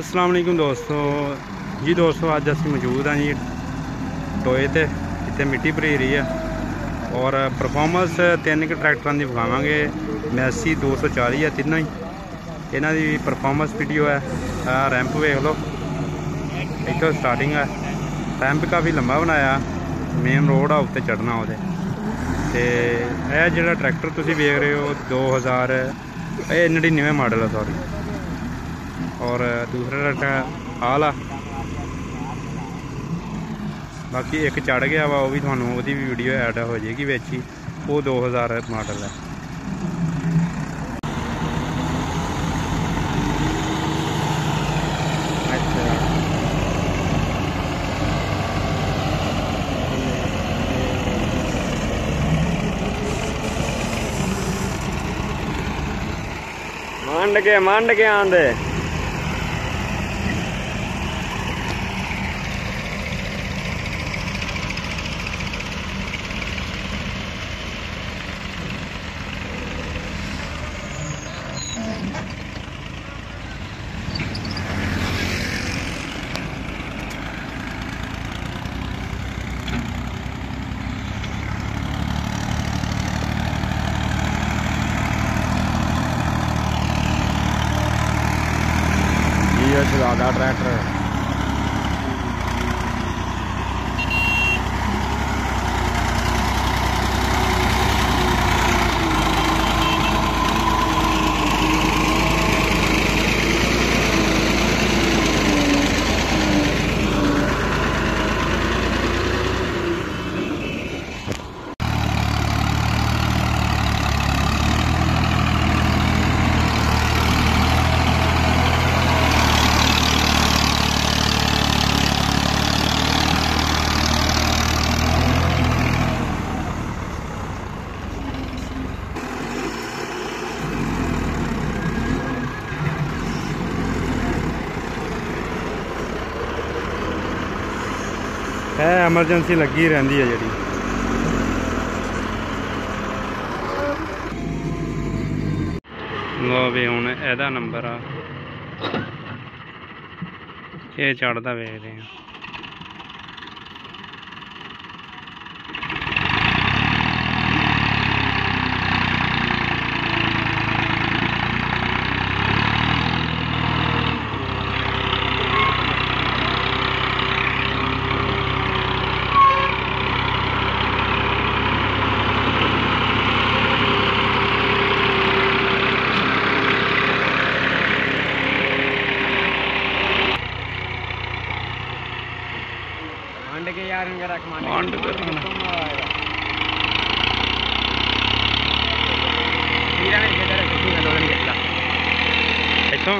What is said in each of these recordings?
अस्सलाम वालेकुम दोस्तों जी। दोस्तों अज असी मौजूद हाँ जी टोए ते इतने मिट्टी भरी रही है और परफॉर्मेंस तीन ट्रैक्टर की विखावे। मैसी 240 है तीनों ही। इन्हों की परफॉर्मेंस वीडियो है। रैंप वेख लो, इतों स्टार्टिंग है। रैंप काफ़ी लंबा बनाया, मेन रोड आ उत्ते चढ़ना वो। जो ट्रैक्टर तुम वेख रहे हो 2099 मॉडल है सॉरी। और दूसरा ट्रैक्टर आला, बाकी एक चढ़ गया वा, वो भी थानू भी वीडियो ऐड हो जाएगी बिच ही। वो 2000 मॉडल है। मंड के आंदे चलाता ट्रैक्टर। है एमरजेंसी लगी रही है जी। लो भी हूँ एदा नंबर आ ये चढ़ता वेखते हैं। मंड के यार इनका रख मंड इतों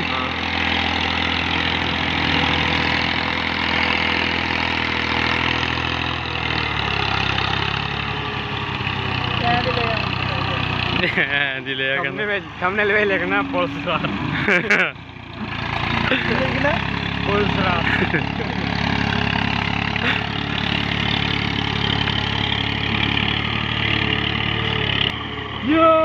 थंबनेल पे लिखना पुलिस यो